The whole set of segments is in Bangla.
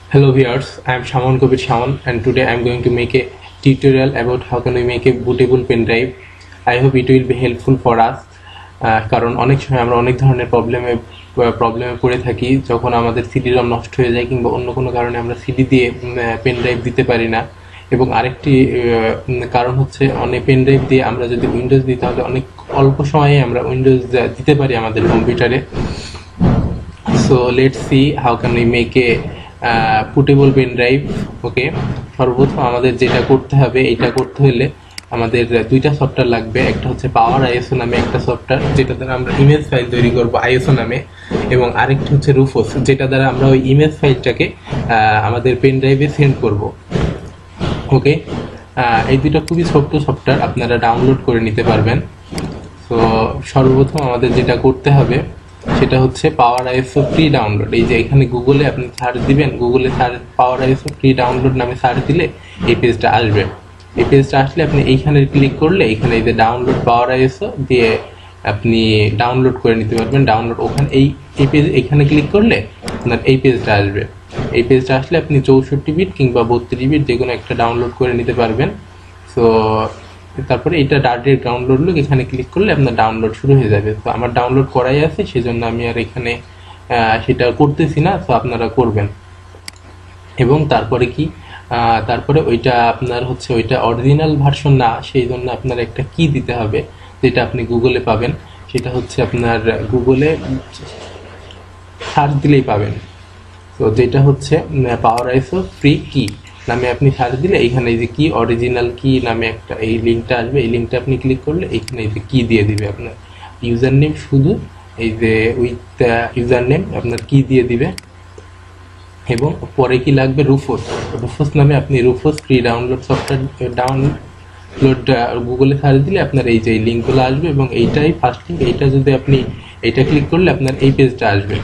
Hello viewers, I am Shaman Kobir Shaman and today I am going to make a tutorial about how can we make a bootable pen drive. I hope it will be helpful for us কারণ অনেক সময় আমরা অনেক ধরনের প্রবলেমে পড়ে থাকি যখন আমাদের সিডি রম নষ্ট হয়ে যায় কিংবা অন্য কোনো কারণে আমরা সিডি দিয়ে পেন ড্রাইভ দিতে পারি না এবং আরেকটি কারণ হচ্ছে অনেক পেন ড্রাইভ দিয়ে আমরা যদি উইন্ডোজ দিই তাহলে অনেক অল্প সময়ে আমরা উইন্ডোজ দিতে পারি আমাদের কম্পিউটারে। So let's see how can we make a bootable pen drive. ওকে, সর্বপ্রথম আমাদের যেটা করতে হবে, এটা করতে হলে আমাদের দুইটা সফটওয়্যার লাগবে। একটা হচ্ছে পাওয়ার আইএসও নামে একটা সফটওয়্যার, যেটা দ্বারা আমরা ইমেজ ফাইল তৈরি করব আইএসও নামে, এবং আরেকটি হচ্ছে রুফোস, যেটা দ্বারা আমরা ওই ইমেজ ফাইলটাকে আমাদের পেন ড্রাইভে সেন্ড করব। ওকে, এই দুটো খুবই ছোট্ট সফটওয়্যার, আপনারা ডাউনলোড করে নিতে পারবেন। তো সর্বপ্রথম আমাদের যেটা করতে হবে সেটা হচ্ছে পাওয়ার আইএসও ফ্রি ডাউনলোড। এই যে এখানে গুগলে আপনি সার্চ দিবেন, গুগলে সার্চ পাওয়ার আইএসও ফ্রি ডাউনলোড নামে সার্চ দিলে এই পেজটা আসবে। এই পেজটা আসলে আপনি এইখানে ক্লিক করলে এখানে এই যে ডাউনলোড পাওয়ার আইএসও দিয়ে আপনি ডাউনলোড করে নিতে পারবেন। ডাউনলোড ওখানে এই পেজ এখানে ক্লিক করলে আপনার এই পেজটা আসবে। এই পেজটা আসলে আপনি 64 বিট কিংবা 32 বিট যে কোনো একটা ডাউনলোড করে নিতে পারবেন। সো তারপরে এটা ডাইরেক্ট ডাউনলোড লোক এখানে ক্লিক করলে আপনার ডাউনলোড শুরু হয়ে যাবে। তো আমার ডাউনলোড করাই আছে, সেজন্য আমি আর এখানে সেটা করতেছি না। তো আপনারা করবেন। এবং তারপরে কি, তারপরে ওইটা আপনার হচ্ছে ওইটা অরিজিনাল ভার্সন না, সেই জন্য আপনার একটা কি দিতে হবে যেটা আপনি গুগলে পাবেন। সেটা হচ্ছে আপনার গুগলে সার্চ দিলেই পাবেন। তো যেটা হচ্ছে পাওয়ার আইএসও ফ্রি কি নামে আপনি সার্চ দিলে এইখানে এই যে কি অরিজিনাল কি নামে একটা এই লিঙ্কটা আসবে। এই লিঙ্কটা আপনি ক্লিক করলে এইখানে এই যে কি দিয়ে দিবে আপনার ইউজার নেম, শুধু এই যে উইথ ইউজার নেম আপনার কি দিয়ে দিবে। এবং পরে কি লাগবে, রুফোস নামে আপনি রুফোস ফ্রি ডাউনলোড সফটওয়্যার ডাউনলোড গুগলে সার্চ দিলে আপনার এই যে লিঙ্কগুলো আসবে এবং এইটাই ফার্স্ট লিঙ্ক। এইটা যদি আপনি এইটা ক্লিক করলে আপনার এই পেজটা আসবে।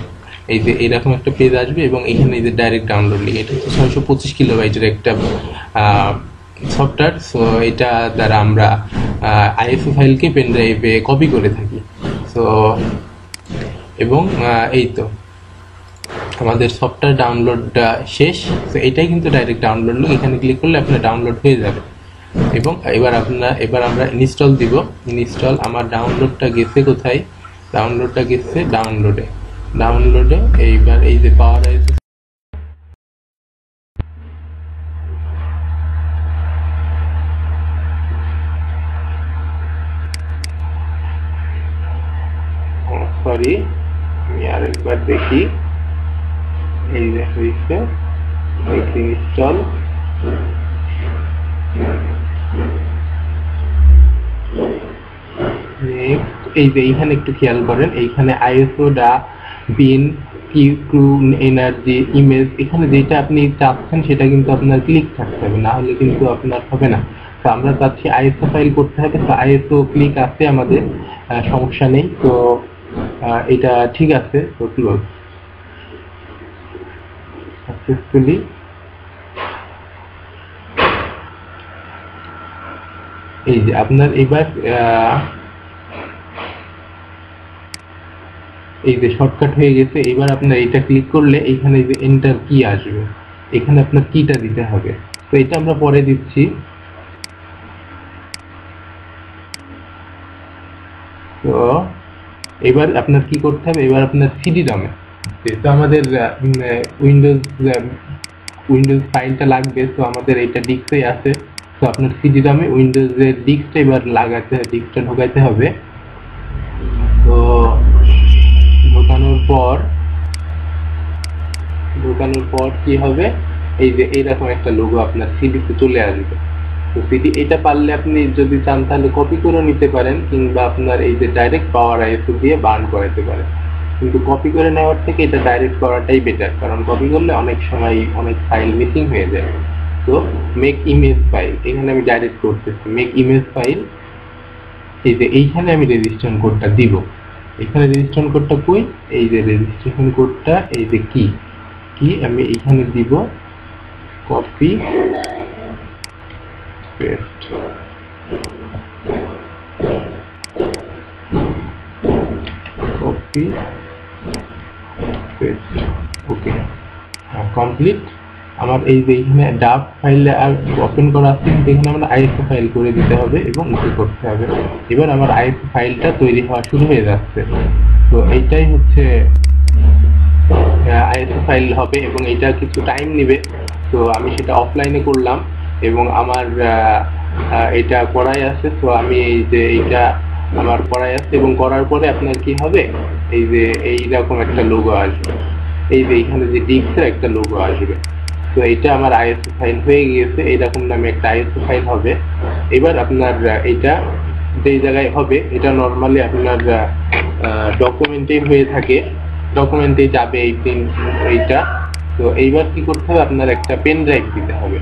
এই যে এইরকম একটা পেজ আসবে এবং এখানে এই যে ডাইরেক্ট ডাউনলোড লিঙ্ক, এটা হচ্ছে 625 কিলোবাইটের একটা সফটওয়্যার। সো এটা দ্বারা আমরা আইএসও ফাইলকে পেন ড্রাইভে কপি করে থাকি। সো এবং এই তো আমাদের সফটওয়্যার ডাউনলোডটা শেষ। তো এটাই কিন্তু ডাইরেক্ট ডাউনলোড লিঙ্ক, এখানে ক্লিক করলে আপনার ডাউনলোড হয়ে যাবে। এবং এবার আমরা ইনস্টল দিব। ইনস্টল আমার ডাউনলোডটা গেছে কোথায়, ডাউনলোডটা গেছে ডাউনলোডে। এইবার এই যে পাওয়ার আইএসও সরি আমি আরেকবার দেখি। এই যে হয়েছে ইনস্টল। এই যে এইখানে একটু খেয়াল করেন, এইখানে আইএসও বিন কিউ এনার্জি ইমেজ, এখানে যেটা আপনি চাচ্ছেন সেটা কিন্তু আপনার ক্লিক থাকতে হবে, না হলে কিন্তু আপনার হবে না। তো আমরা চাচ্ছি আইএসও ফাইল করতে হবে, তো আইএসও ক্লিক আছে আমাদের, সমস্যা নেই। তো এটা ঠিক আছে। তো ক্লোজ সাকসেসফুলি। এই যে আপনার এবার এই যে শর্টকাট হয়ে গেছে। এবার আপনার এটা ক্লিক করলে এইখানে যে এন্টার কি আসবে, এখানে আপনার কিটা দিতে হবে। তো এটা আমরা পরে দিচ্ছি। তো এবার আপনার কি করতে হবে, এবার আপনার সিডি রমে যেহেতু আমাদের উইন্ডোজ ফাইলটা লাগবে, তো আমাদের এইটা ডিস্কে আছে। তো আপনার সিডি রমে উইন্ডোজের ডিস্কটা এবার ডিস্কটা ঢোকাইতে হবে। তো ঢোকানোর পর কি হবে, এই যে এইরকম একটা লোগো আপনার সিডিতে চলে আসবে। তো সিডি এটা পারলে আপনি যদি চান তাহলে কপি করে নিতে পারেন, কিংবা আপনার এই যে ডাইরেক্ট পাওয়ার আইএসও দিয়ে বার্ন করাতে পারেন। কিন্তু কপি করে নেওয়ার থেকে এটা ডাইরেক্ট করাটাই বেটার, কারণ কপি করলে অনেক সময় অনেক ফাইল মিসিং হয়ে যায়। তো মেক ইমেজ ফাইল, এখানে আমি ডাইরেক্ট করতেছি মেক ইমেজ ফাইল। এই যে এইখানে আমি রেজিস্ট্রেশন কোডটা দিব। এখানে রেজিস্ট্রেশন কোডটা কই, এই যে রেজিস্ট্রেশন কোডটা, এই যে কি আমি এইখানে দিব, copy paste. Copy paste. Okay, complete. আমার এই যে এখানে ডাব ফাইল ওপেন করা আছে, এখানে আমরা আইএসও ফাইল করে দিতে হবে এবং ওকে করতে হবে। এবার আমার আইএসও ফাইলটা তৈরি হওয়া শুরু হয়ে যাচ্ছে। তো এইটাই হচ্ছে আইএসও ফাইল হবে এবং এটা কিছু টাইম নেবে। তো আমি সেটা অফলাইনে করলাম এবং আমার এটা করাই আছে। তো আমি এই যে এইটা আমার করাই আছে এবং করার পরে আপনার কি হবে, এই যে এইরকম একটা লোগো আসবে, এই যে এইখানে যে ডিক্সের একটা লোগো আসবে। তো এইটা আমার আইএসও ফাইল হয়ে গিয়েছে, এইরকম নামে একটা আইএসও ফাইল হবে। এবার আপনার এইটা যেই জায়গায় হবে, এটা নর্মালি আপনার ডকুমেন্টেই হয়ে থাকে, ডকুমেন্টে যাবে এইটা। তো এইবার কি করতে হবে, আপনার একটা পেন ড্রাইভ দিতে হবে।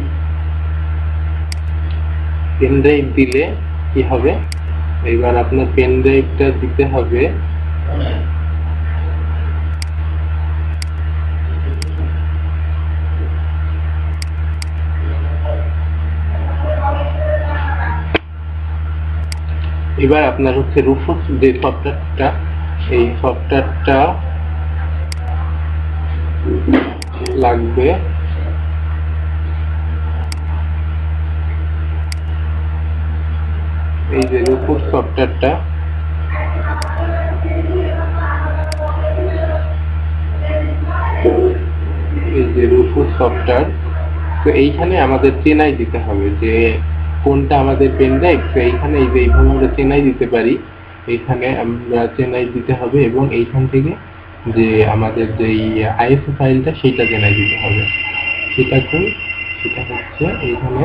পেন ড্রাইভ দিলে কি হবে, এবার আপনার পেন ড্রাইভটা দিতে হবে এবার আপনার হচ্ছে রুফুস যে সফটওয়্যারটা, এই সফটওয়্যারটা লাগবে। এই যে রুফুস সফটওয়্যারটা, এই যে রুফুস সফটওয়্যার। তো এইখানে আমাদের চেনাই দিতে হবে যে কোনটা আমাদের পেন ড্রাইভ। তো এইখানে এই যে এইভাবে আমরা চেনাই দিতে পারি, এইখানে আমরা চেনাই দিতে হবে এবং এইখান থেকে যে আমাদের যে আইএসও ফাইলটা সেইটা চেনাই দিতে হবে। সেটা হচ্ছে এইখানে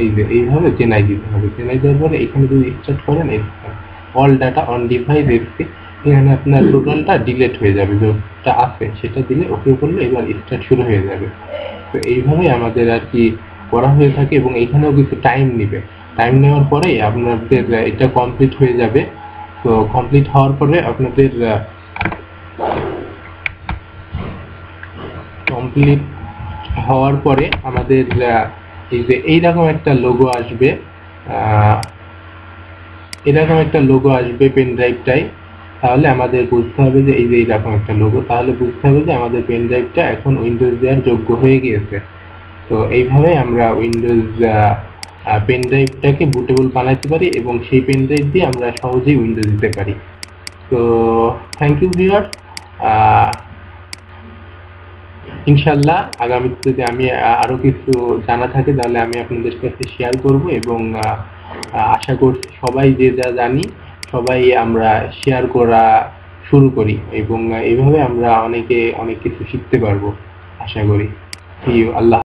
এই যে এইভাবে চেনাই দিতে হবে। চেনাই দেওয়ার পরে এখানে যদি স্টার্ট করেন, অল ডাটা অন ডিভাইস এসছে, এখানে আপনার টোটালটা ডিলিট হয়ে যাবে, যেটা আছে সেটা দিলে ওকে করলে এবার স্টার্ট শুরু হয়ে যাবে। তো এইভাবে আমাদের আর কি করা হয়ে থাকে এবং এইখানেও কিছু টাইম নেবে। টাইম নেওয়ার পরেই আপনাদের এটা কমপ্লিট হয়ে যাবে। তো কমপ্লিট হওয়ার পরে আপনাদের আমাদের এই যে এইরকম একটা লোগো আসবে, এরকম একটা লোগো আসবে পেন ড্রাইভটাই। তাহলে আমাদের বুঝতে হবে যে এই যে এইরকম একটা লোগো, তাহলে বুঝতে হবে যে আমাদের পেন ড্রাইভটা এখন উইন্ডোজ দেওয়ার যোগ্য হয়ে গিয়েছে। তো এইভাবে আমরা উইন্ডোজ পেন ড্রাইভটাকে বুটেবল বানাতে পারি এবং সেই পেন ড্রাইভ দিয়ে আমরা সহজেই উইন্ডোজ দিতে পারি। তো থ্যাংক ইউ ভিউয়ার। ইনশাল্লাহ আগামীতে যদি আমি আরো কিছু জানা থাকে তাহলে আমি আপনাদের কাছে শেয়ার করব এবং আশা করছি সবাই যে যা জানি সবাই আমরা শেয়ার করা শুরু করি এবং এইভাবে আমরা অনেক কিছু শিখতে পারবো আশা করি। আল্লাহ।